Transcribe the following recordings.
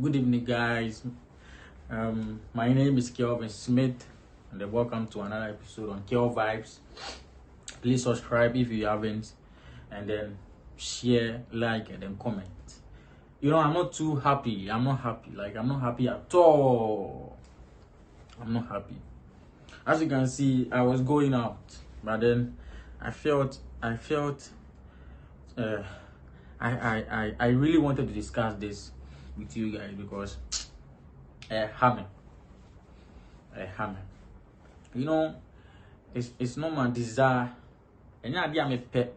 Good evening, guys. My name is Kelvin Smith, and welcome to another episode on Kel Vibes. Please subscribe if you haven't, and then share, like, and then comment. I'm not too happy. I'm not happy. I'm not happy at all. I'm not happy. As you can see, I was going out, but then I felt. I really wanted to discuss this with you guys because hammer. It's not my desire. And yeah, I'm a pet.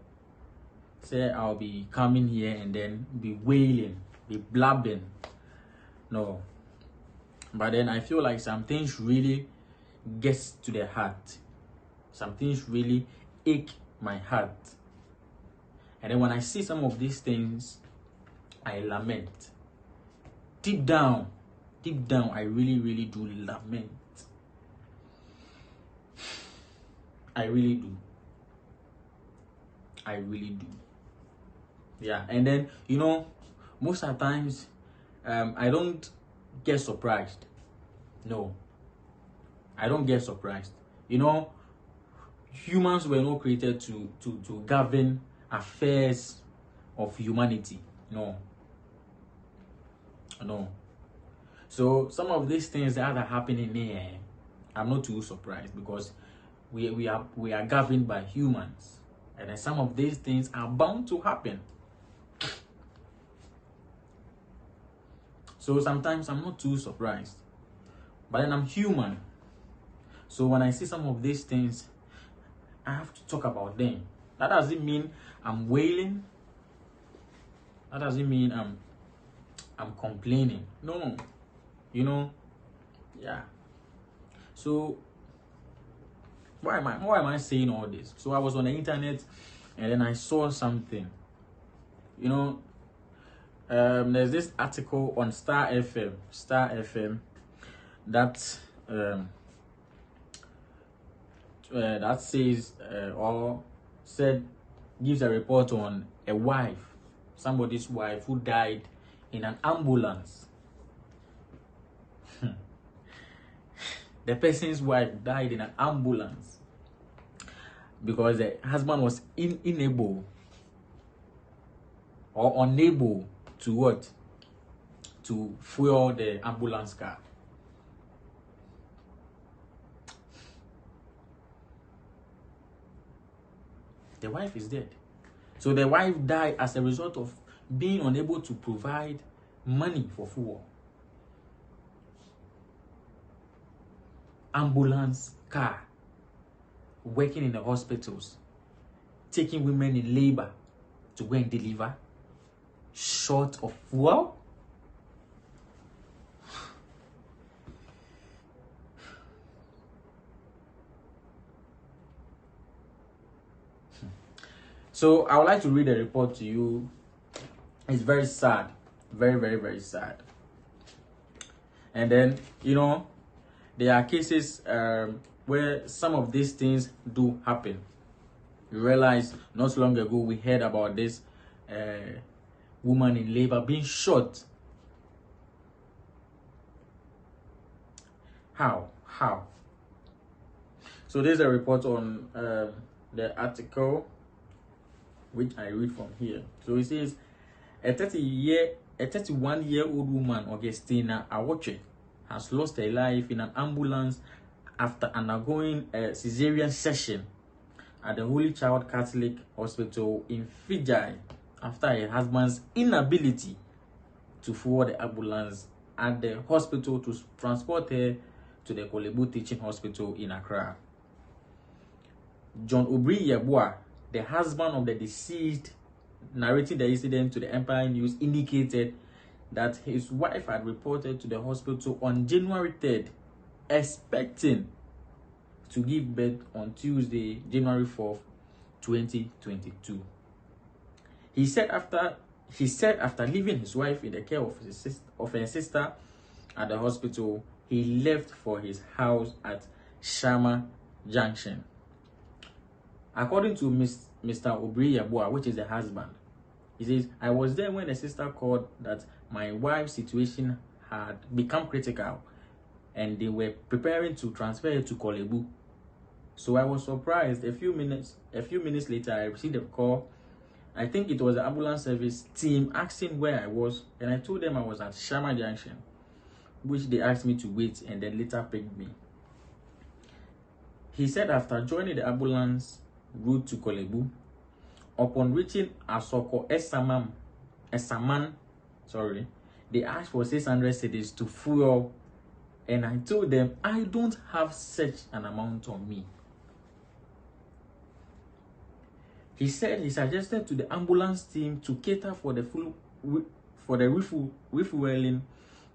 Say I'll be coming here and then be wailing, be blabbing. No. But then I feel like some things really gets to the heart. Some things really ache my heart. And then when I see some of these things, I lament. Deep down, I really do lament. I really do. Yeah, and then, most of the times, I don't get surprised. No, I don't get surprised. Humans were not created to govern affairs of humanity. No. So some of these things that are happening here, I'm not too surprised because we are governed by humans, and then some of these things are bound to happen. So sometimes I'm not too surprised, but then I'm human. So when I see some of these things, I have to talk about them. That doesn't mean I'm wailing. That doesn't mean I'm complaining. No. Yeah. So why am I saying all this? So I was on the internet and then I saw something. There's this article on Star FM that that says or said gives a report on somebody's wife who died in an ambulance. The person's wife died in an ambulance because the husband was unable to fuel the ambulance car. The wife is dead. So the wife died as a result of being unable to provide money for fuel. Ambulance car, working in the hospitals, taking women in labor to go and deliver, short of fuel. So I would like to read a report to you. It's very sad, very sad. And then there are cases where some of these things do happen. You realize not long ago we heard about this woman in labor being shot. How? So there's a report on the article which I read from here. So it says a 31-year-old woman, Augustina Awoche, has lost her life in an ambulance after undergoing a cesarean section at the Holy Child Catholic Hospital in Fiji after her husband's inability to fuel the ambulance at the hospital to transport her to the Kolebu Teaching Hospital in Accra. John Obri Yeboah, the husband of the deceased, narrating the incident to the Empire News, indicated that his wife had reported to the hospital on January 3rd, expecting to give birth on Tuesday, January 4th, 2022. He said after leaving his wife in the care of her sister at the hospital, he left for his house at Shama Junction. According to Mr. Obri Yeboah, which is the husband, he says, I was there when the sister called that my wife's situation had become critical and they were preparing to transfer her to Korle Bu. So I was surprised. A few minutes later, I received a call. I think it was the ambulance service team asking where I was, and I told them I was at Shama Junction, which they asked me to wait and then later picked me. He said after joining the ambulance route to Korle Bu, upon reaching Asoko Esaman, they asked for 600 cedis to fuel, and I told them I don't have such an amount on me. He said he suggested to the ambulance team to cater for the refueling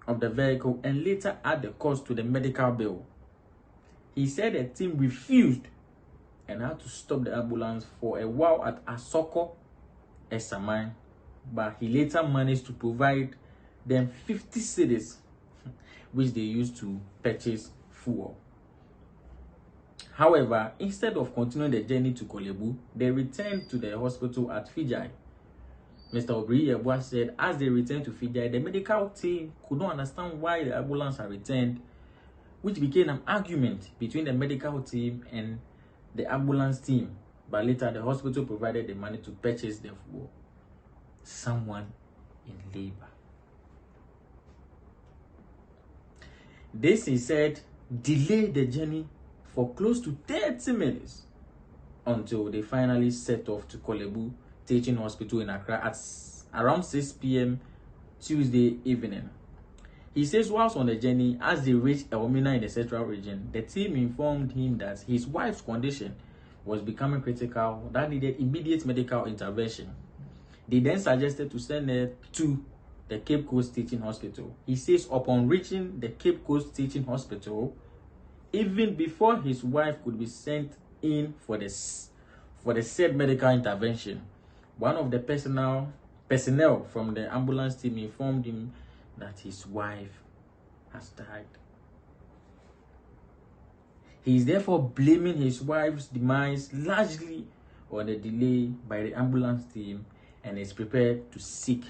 of the vehicle and later add the cost to the medical bill. He said the team refused and had to stop the ambulance for a while at Asoko Esaman, but he later managed to provide them 50 cedis, which they used to purchase fuel. However, instead of continuing the journey to Korle Bu, they returned to the hospital at Fijai. Mr. Obriyebwa said as they returned to Fijai, the medical team could not understand why the ambulance had returned, which became an argument between the medical team and the ambulance team. But later, the hospital provided the money to purchase the fuel. Someone in labor. This, he said, delayed the journey for close to 30 minutes until they finally set off to Korle Bu Teaching Hospital in Accra at around 6 p.m. Tuesday evening. He says whilst on the journey, as they reached Elmina in the central region, the team informed him that his wife's condition was becoming critical that needed immediate medical intervention. They then suggested to send her to the Cape Coast Teaching Hospital. He says upon reaching the Cape Coast Teaching Hospital, even before his wife could be sent in for the said medical intervention, one of the personnel from the ambulance team informed him that his wife has died. He is therefore blaming his wife's demise largely on the delay by the ambulance team and is prepared to seek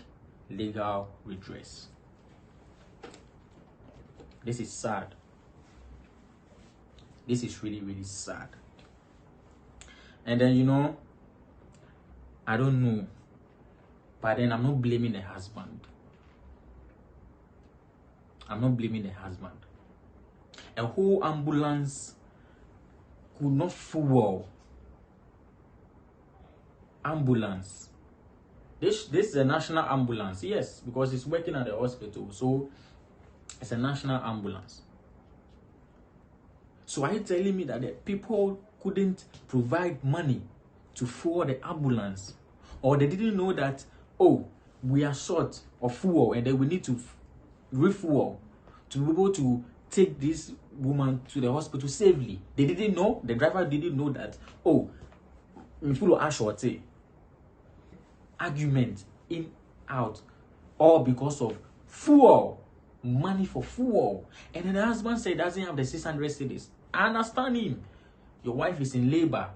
legal redress. This is sad. This is really, really sad. And then, I don't know, but then I'm not blaming the husband. I'm not blaming the husband. A whole ambulance could not fuel. Ambulance. This is a national ambulance, yes, because it's working at the hospital, so it's a national ambulance. So are you telling me that the people couldn't provide money to fuel the ambulance, or they didn't know that, oh, we are short of fuel and then we need to refuel to be able to take this woman to the hospital safely? They didn't know. The driver didn't know that, oh, we full of shorty. Argument in, out, all because of fuel, money for fuel. And then the husband said he doesn't have the 600 cedis. I understand him. Your wife is in labor.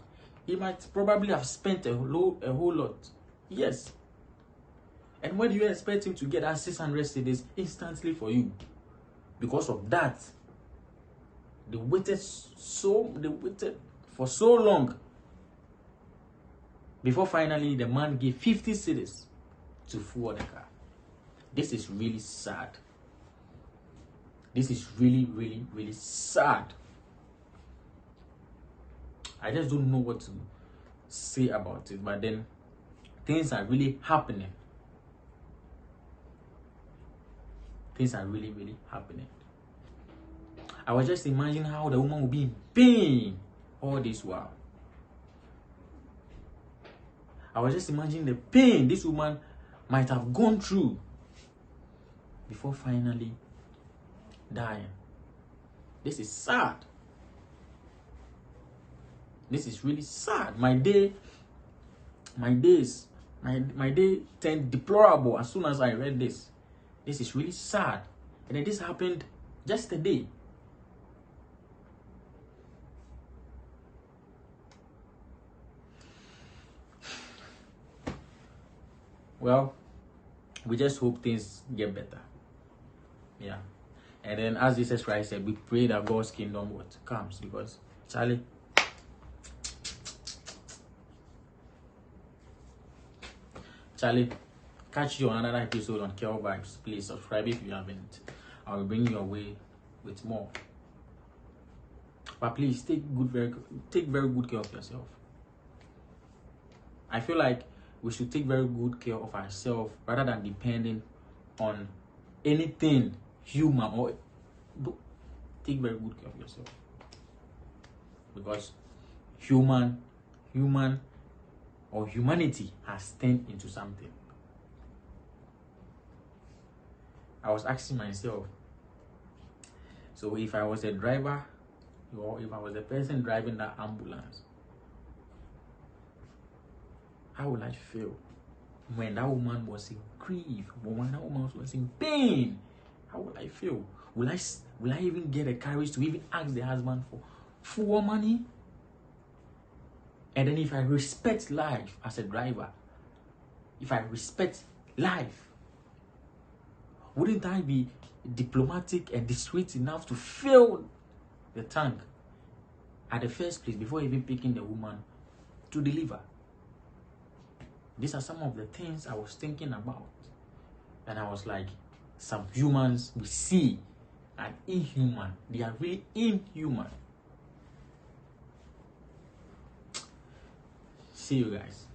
He might probably have spent a whole lot. Yes. And when do you expect him to get that 600 cedis instantly for you? Because of that, they waited for so long before finally the man gave 50 cedis to fuel the car. This is really sad. This is really, really, really sad. I just don't know what to say about it, but then things are really happening. Things are really, really happening. I was just imagining how the woman would be in pain all this while. I was just imagining the pain this woman might have gone through before finally dying. This is sad. This is really sad. My day turned deplorable as soon as I read this. This is really sad. And then this happened just a day. Well, we just hope things get better. Yeah. And then, as Jesus Christ said, we pray that God's kingdom comes, because Charlie, catch you on another episode on Care Vibes. Please subscribe if you haven't. I will bring your way with more. But please take very good care of yourself. I feel like we should take very good care of ourselves rather than depending on anything human. Or take very good care of yourself, because humanity has turned into something. I was asking myself, so if I was a driver, or if I was a person driving that ambulance, how would I feel when that woman was in grief, when that woman was in pain? How would I feel? Will I even get the courage to even ask the husband for full money? And then, if I respect life as a driver, if I respect life, wouldn't I be diplomatic and discreet enough to fill the tank at the first place before even picking the woman to deliver? These are some of the things I was thinking about. And I was like, some humans we see are inhuman. They are really inhuman. See you guys.